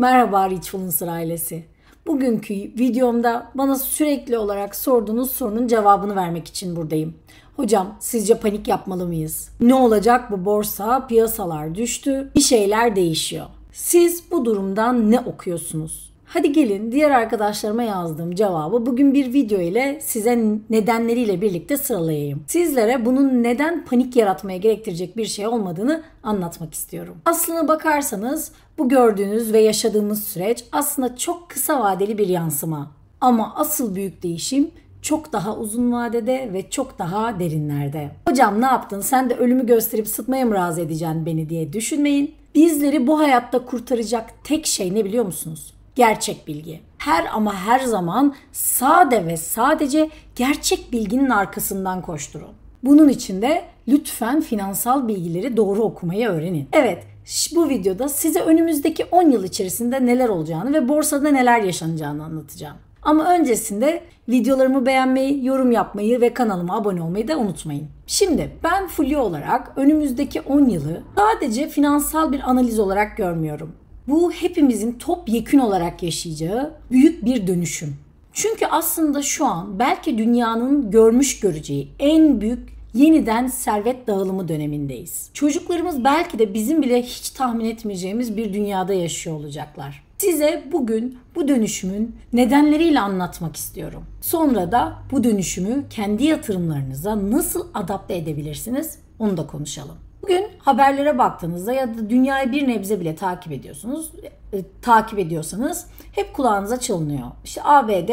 Merhaba Richfluencer ailesi. Bugünkü videomda bana sürekli olarak sorduğunuz sorunun cevabını vermek için buradayım. Hocam, sizce panik yapmalı mıyız? Ne olacak bu borsa, piyasalar düştü, bir şeyler değişiyor. Siz bu durumdan ne okuyorsunuz? Hadi gelin diğer arkadaşlarıma yazdığım cevabı bugün bir video ile size nedenleriyle birlikte sıralayayım. Sizlere bunun neden panik yaratmaya gerektirecek bir şey olmadığını anlatmak istiyorum. Aslına bakarsanız bu gördüğünüz ve yaşadığımız süreç aslında çok kısa vadeli bir yansıma. Ama asıl büyük değişim çok daha uzun vadede ve çok daha derinlerde. Hocam ne yaptın? Sen de ölümü gösterip sıtmaya mı razı edeceksin beni diye düşünmeyin. Bizleri bu hayatta kurtaracak tek şey ne biliyor musunuz? Gerçek bilgi. Her zaman sade ve sadece gerçek bilginin arkasından koşturun. Bunun için de lütfen finansal bilgileri doğru okumayı öğrenin. Evet, bu videoda size önümüzdeki 10 yıl içerisinde neler olacağını ve borsada neler yaşanacağını anlatacağım. Ama öncesinde videolarımı beğenmeyi, yorum yapmayı ve kanalıma abone olmayı da unutmayın. Şimdi ben Fulya olarak önümüzdeki 10 yılı sadece finansal bir analiz olarak görmüyorum. Bu hepimizin topyekün olarak yaşayacağı büyük bir dönüşüm. Çünkü aslında şu an belki dünyanın göreceği en büyük yeniden servet dağılımı dönemindeyiz. Çocuklarımız belki de bizim bile hiç tahmin etmeyeceğimiz bir dünyada yaşıyor olacaklar. Size bugün bu dönüşümün nedenleriyle anlatmak istiyorum. Sonra da bu dönüşümü kendi yatırımlarınıza nasıl adapte edebilirsiniz onu da konuşalım. Bugün haberlere baktığınızda ya da dünyayı bir nebze bile takip ediyorsanız hep kulağınıza çalınıyor. İşte ABD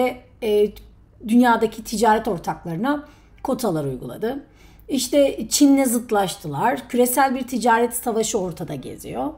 dünyadaki ticaret ortaklarına kotalar uyguladı. İşte Çin'le zıtlaştılar. Küresel bir ticaret savaşı ortada geziyor.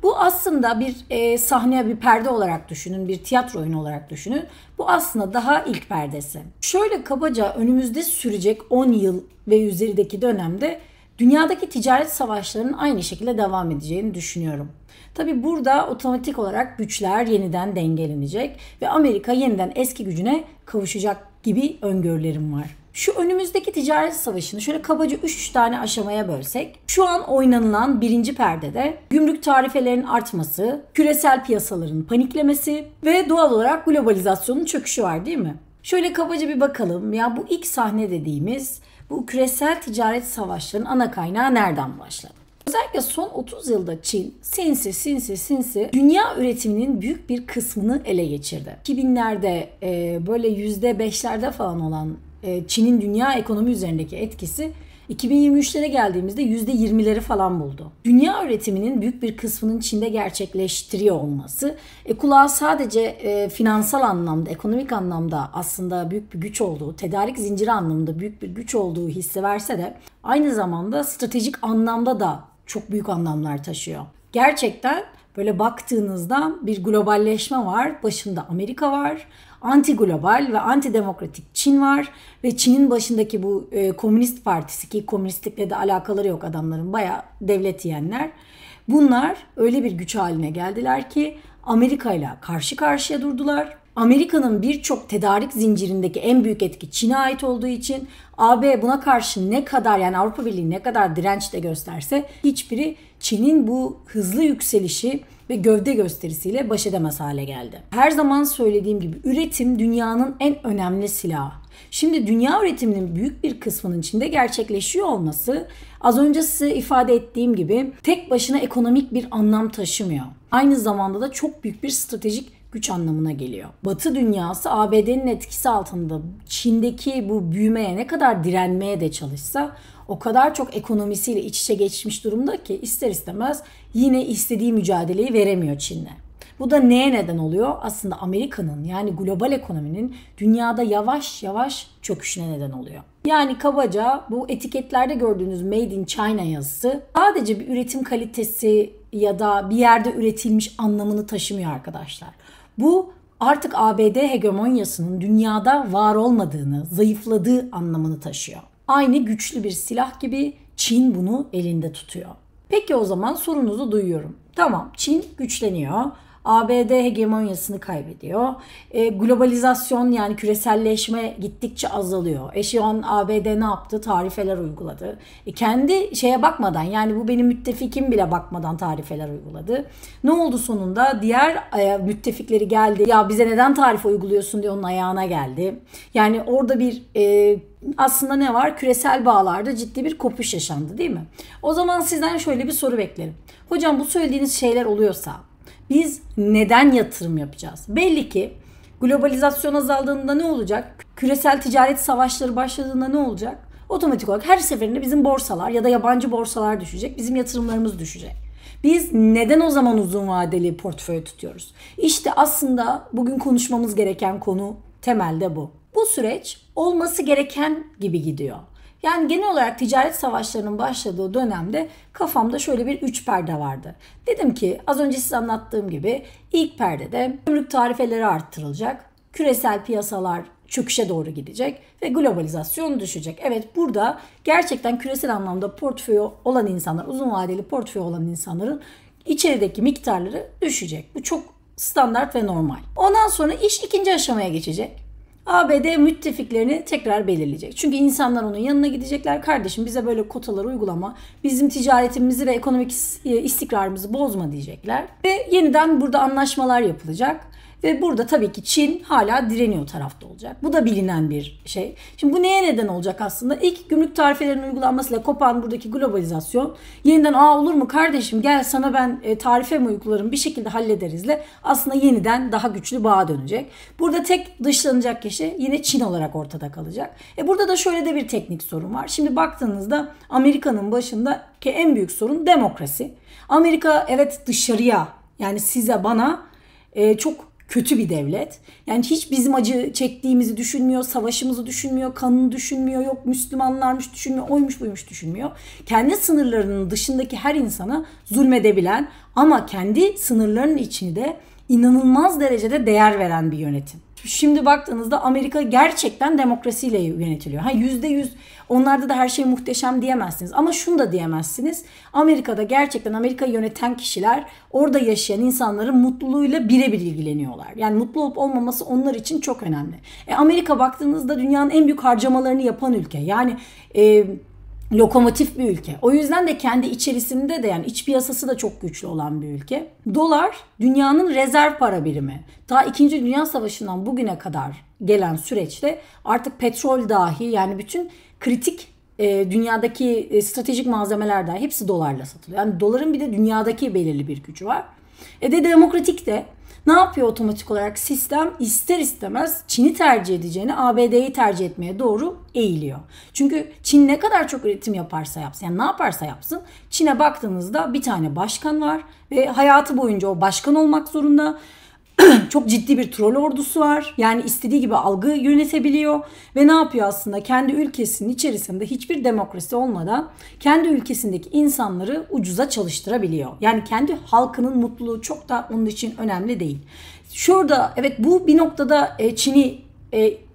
Bu aslında bir sahne, bir perde olarak düşünün, bir tiyatro oyunu olarak düşünün. Bu aslında daha ilk perdesi. Şöyle kabaca önümüzde sürecek 10 yıl ve üzerindeki dönemde dünyadaki ticaret savaşlarının aynı şekilde devam edeceğini düşünüyorum. Tabi burada otomatik olarak güçler yeniden dengelenecek ve Amerika yeniden eski gücüne kavuşacak gibi öngörülerim var. Şu önümüzdeki ticaret savaşını şöyle kabaca 3 tane aşamaya bölsek, şu an oynanılan birinci perdede gümrük tarifelerinin artması, küresel piyasaların paniklemesi ve doğal olarak globalizasyonun çöküşü var değil mi? Şöyle kabaca bir bakalım ya, bu ilk sahne dediğimiz bu küresel ticaret savaşlarının ana kaynağı nereden başladı? Özellikle son 30 yılda Çin sinsi dünya üretiminin büyük bir kısmını ele geçirdi. 2000'lerde böyle %5'lerde falan olan Çin'in dünya ekonomi üzerindeki etkisi 2023'lere geldiğimizde %20'leri falan buldu. Dünya üretiminin büyük bir kısmının Çin'de gerçekleştiriyor olması kulağa sadece finansal anlamda, ekonomik anlamda aslında büyük bir güç olduğu, tedarik zinciri anlamında büyük bir güç olduğu hissi verse de aynı zamanda stratejik anlamda da çok büyük anlamlar taşıyor. Gerçekten böyle baktığınızda bir globalleşme var. Başında Amerika var. Anti global ve anti demokratik Çin var ve Çin'in başındaki bu Komünist Partisi, ki komünistlikle de alakaları yok adamların, bayağı devlet yiyenler. Bunlar öyle bir güç haline geldiler ki Amerika ile karşı karşıya durdular. Amerika'nın birçok tedarik zincirindeki en büyük etki Çin'e ait olduğu için AB buna karşı ne kadar, yani Avrupa Birliği ne kadar direnç de gösterse hiçbiri Çin'in bu hızlı yükselişi ve gövde gösterisiyle baş edemez hale geldi. Her zaman söylediğim gibi üretim dünyanın en önemli silahı. Şimdi dünya üretiminin büyük bir kısmının Çin'de gerçekleşiyor olması az önce size ifade ettiğim gibi tek başına ekonomik bir anlam taşımıyor. Aynı zamanda da çok büyük bir stratejik güç anlamına geliyor. Batı dünyası ABD'nin etkisi altında Çin'deki bu büyümeye ne kadar direnmeye de çalışsa o kadar çok ekonomisiyle iç içe geçmiş durumda ki ister istemez yine istediği mücadeleyi veremiyor Çin'le. Bu da neye neden oluyor? Aslında Amerika'nın, yani global ekonominin dünyada yavaş yavaş çöküşüne neden oluyor. Yani kabaca bu etiketlerde gördüğünüz Made in China yazısı sadece bir üretim kalitesi ya da bir yerde üretilmiş anlamını taşımıyor arkadaşlar. Bu artık ABD hegemonyasının dünyada var olmadığını, zayıfladığı anlamını taşıyor. Aynı güçlü bir silah gibi Çin bunu elinde tutuyor. Peki o zaman sorunuzu duyuyorum. Tamam, Çin güçleniyor. ABD hegemonyasını kaybediyor. Globalizasyon yani küreselleşme gittikçe azalıyor. Şu an ABD ne yaptı? Tarifeler uyguladı. Kendi şeye bakmadan, yani bu benim müttefikim bile bakmadan tarifeler uyguladı. Ne oldu sonunda? Diğer müttefikleri geldi. Ya bize neden tarife uyguluyorsun diye onun ayağına geldi. Yani orada bir aslında ne var? Küresel bağlarda ciddi bir kopuş yaşandı, değil mi? O zaman sizden şöyle bir soru beklerim. Hocam bu söylediğiniz şeyler oluyorsa biz neden yatırım yapacağız? Belli ki globalizasyon azaldığında ne olacak? Küresel ticaret savaşları başladığında ne olacak? Otomatik olarak her seferinde bizim borsalar ya da yabancı borsalar düşecek. Bizim yatırımlarımız düşecek. Biz neden o zaman uzun vadeli portföy tutuyoruz? İşte aslında bugün konuşmamız gereken konu temelde bu. Bu süreç olması gereken gibi gidiyor. Yani genel olarak ticaret savaşlarının başladığı dönemde kafamda şöyle bir 3 perde vardı. Dedim ki az önce size anlattığım gibi ilk perdede gümrük tarifeleri arttırılacak, küresel piyasalar çöküşe doğru gidecek ve globalizasyon düşecek. Evet, burada gerçekten küresel anlamda portföyü olan insanlar, uzun vadeli portföyü olan insanların içerideki miktarları düşecek. Bu çok standart ve normal. Ondan sonra iş ikinci aşamaya geçecek. ABD müttefiklerini tekrar belirleyecek. Çünkü insanlar onun yanına gidecekler. Kardeşim bize böyle kotalar uygulama, bizim ticaretimizi ve ekonomik istikrarımızı bozma diyecekler. Ve yeniden burada anlaşmalar yapılacak. Ve burada tabii ki Çin hala direniyor tarafta olacak. Bu da bilinen bir şey. Şimdi bu neye neden olacak aslında? İlk gümrük tarifelerinin uygulanmasıyla kopan buradaki globalizasyon yeniden olur mu kardeşim gel sana ben tarife mi uygularım bir şekilde hallederizle aslında yeniden daha güçlü bağa dönecek. Burada tek dışlanacak kişi yine Çin olarak ortada kalacak. Burada da şöyle de bir teknik sorun var. Şimdi baktığınızda Amerika'nın başındaki en büyük sorun demokrasi. Amerika evet dışarıya yani size bana çok kötü bir devlet. Yani hiç bizim acı çektiğimizi düşünmüyor, savaşımızı düşünmüyor, kanını düşünmüyor, yok Müslümanlarmış düşünmüyor, oymuş buymuş düşünmüyor. Kendi sınırlarının dışındaki her insana zulmedebilen ama kendi sınırlarının içini de inanılmaz derecede değer veren bir yönetim. Şimdi baktığınızda Amerika gerçekten demokrasiyle yönetiliyor. %100 onlarda da her şey muhteşem diyemezsiniz. Ama şunu da diyemezsiniz. Amerika'da gerçekten Amerika'yı yöneten kişiler orada yaşayan insanların mutluluğuyla birebir ilgileniyorlar. Yani mutlu olup olmaması onlar için çok önemli. Amerika baktığınızda dünyanın en büyük harcamalarını yapan ülke. Yani lokomotif bir ülke. O yüzden de kendi içerisinde de yani iç piyasası da çok güçlü olan bir ülke. Dolar dünyanın rezerv para birimi. Daha 2. Dünya Savaşı'ndan bugüne kadar gelen süreçte artık petrol dahi yani bütün kritik dünyadaki stratejik malzemeler dahi hepsi dolarla satılıyor. Yani doların bir de dünyadaki belirli bir gücü var. Demokratik de ne yapıyor otomatik olarak? Sistem ister istemez Çin'i tercih edeceğini ABD'yi tercih etmeye doğru eğiliyor. Çünkü Çin ne kadar çok üretim yaparsa yapsın, yani ne yaparsa yapsın, Çin'e baktığınızda bir tane başkan var ve hayatı boyunca o başkan olmak zorunda. Çok ciddi bir troll ordusu var. Yani istediği gibi algı yönetebiliyor. Ve ne yapıyor aslında? Kendi ülkesinin içerisinde hiçbir demokrasi olmadan kendi ülkesindeki insanları ucuza çalıştırabiliyor. Yani kendi halkının mutluluğu çok da onun için önemli değil. Şurada evet bu bir noktada Çin'i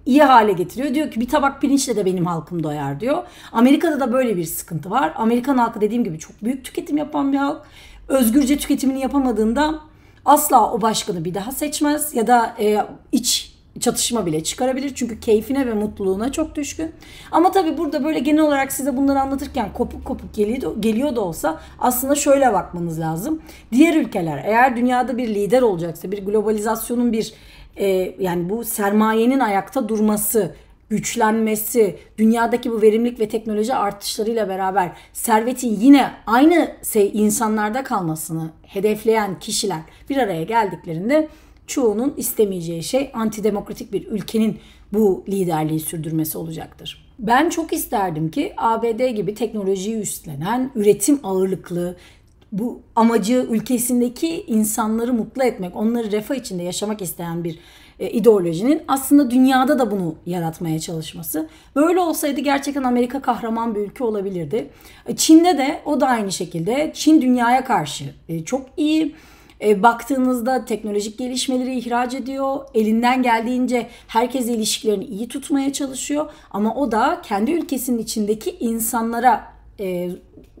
iyi hale getiriyor. Diyor ki bir tabak pirinçle de benim halkım doyar diyor. Amerika'da da böyle bir sıkıntı var. Amerikan halkı dediğim gibi çok büyük tüketim yapan bir halk. Özgürce tüketimini yapamadığında asla o başkanı bir daha seçmez ya da iç çatışma bile çıkarabilir. Çünkü keyfine ve mutluluğuna çok düşkün. Ama tabii burada böyle genel olarak size bunları anlatırken kopuk kopuk geliyor da olsa aslında şöyle bakmanız lazım. Diğer ülkeler eğer dünyada bir lider olacaksa, bir globalizasyonun bir yani bu sermayenin ayakta durması, güçlenmesi, dünyadaki bu verimlilik ve teknoloji artışlarıyla beraber servetin yine aynı insanlarda kalmasını hedefleyen kişiler bir araya geldiklerinde çoğunun istemeyeceği şey antidemokratik bir ülkenin bu liderliği sürdürmesi olacaktır. Ben çok isterdim ki ABD gibi teknolojiyi üstlenen, üretim ağırlıklı, bu amacı ülkesindeki insanları mutlu etmek, onları refah içinde yaşamak isteyen bir ideolojinin aslında dünyada da bunu yaratmaya çalışması. Böyle olsaydı gerçekten Amerika kahraman bir ülke olabilirdi. Çin'de de o da aynı şekilde. Çin dünyaya karşı çok iyi. Baktığınızda teknolojik gelişmeleri ihraç ediyor. Elinden geldiğince herkesle ilişkilerini iyi tutmaya çalışıyor. Ama o da kendi ülkesinin içindeki insanlara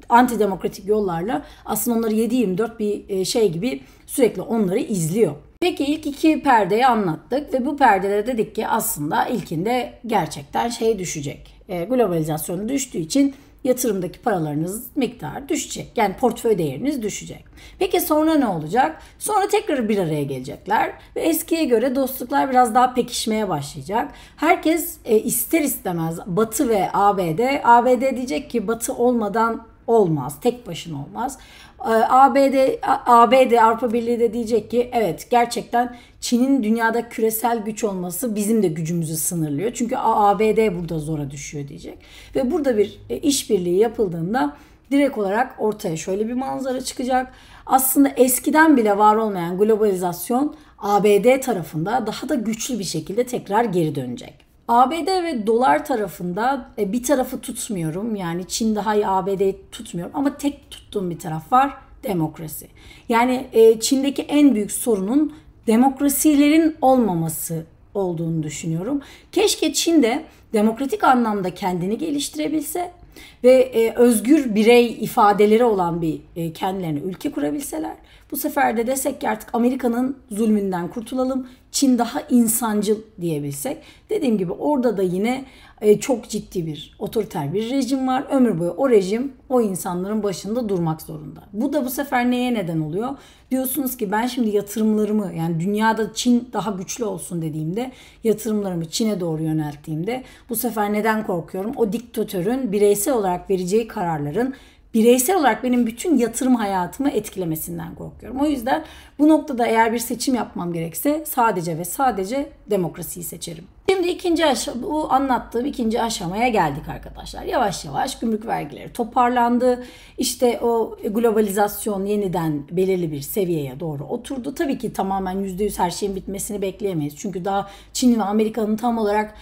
antidemokratik yollarla aslında onları 7/24 bir şey gibi sürekli onları izliyor. Peki ilk iki perdeyi anlattık ve bu perdelere dedik ki aslında ilkinde gerçekten şey düşecek. Globalizasyonu düştüğü için yatırımdaki paralarınız miktarı düşecek. Yani portföy değeriniz düşecek. Peki sonra ne olacak? Sonra tekrar bir araya gelecekler ve eskiye göre dostluklar biraz daha pekişmeye başlayacak. Herkes ister istemez Batı ve ABD diyecek ki Batı olmadan olmaz, tek başına olmaz. Avrupa Birliği de diyecek ki evet gerçekten Çin'in dünyada küresel güç olması bizim de gücümüzü sınırlıyor. Çünkü ABD burada zora düşüyor diyecek. Ve burada bir işbirliği yapıldığında direkt olarak ortaya şöyle bir manzara çıkacak. Aslında eskiden bile var olmayan globalizasyon ABD tarafında daha da güçlü bir şekilde tekrar geri dönecek. ABD ve dolar tarafında bir tarafı tutmuyorum. Yani Çin daha iyi ABD'yi tutmuyorum. Ama tek tuttuğum bir taraf var. Demokrasi. Yani Çin'deki en büyük sorunun demokrasilerin olmaması olduğunu düşünüyorum. Keşke Çin'de demokratik anlamda kendini geliştirebilse ve özgür birey ifadeleri olan bir kendilerine ülke kurabilseler. Bu sefer de desek ki artık Amerika'nın zulmünden kurtulalım. Çin daha insancıl diyebilsek. Dediğim gibi orada da yine çok ciddi bir otoriter bir rejim var. Ömür boyu o rejim o insanların başında durmak zorunda. Bu da bu sefer neye neden oluyor? Diyorsunuz ki ben şimdi yatırımlarımı yani dünyada Çin daha güçlü olsun dediğimde yatırımlarımı Çin'e doğru yönelttiğimde bu sefer neden korkuyorum? O diktatörün bireysel olarak vereceği kararların bireysel olarak benim bütün yatırım hayatımı etkilemesinden korkuyorum. O yüzden bu noktada eğer bir seçim yapmam gerekse sadece ve sadece demokrasiyi seçerim. Şimdi bu anlattığım ikinci aşamaya geldik arkadaşlar. Yavaş yavaş gümrük vergileri toparlandı. İşte o globalizasyon yeniden belirli bir seviyeye doğru oturdu. Tabii ki tamamen %100 her şeyin bitmesini bekleyemeyiz. Çünkü daha Çin ve Amerika'nın tam olarak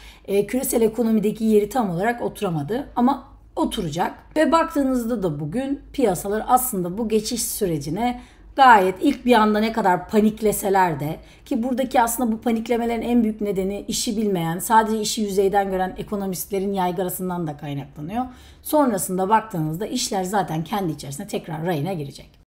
küresel ekonomideki yeri tam olarak oturamadı. Ama oturacak. Ve baktığınızda da bugün piyasalar aslında bu geçiş sürecine gayet ilk bir anda ne kadar panikleseler de ki buradaki aslında bu paniklemelerin en büyük nedeni işi bilmeyen, sadece işi yüzeyden gören ekonomistlerin yaygarasından da kaynaklanıyor. Sonrasında baktığınızda işler zaten kendi içerisinde tekrar rayına girecek.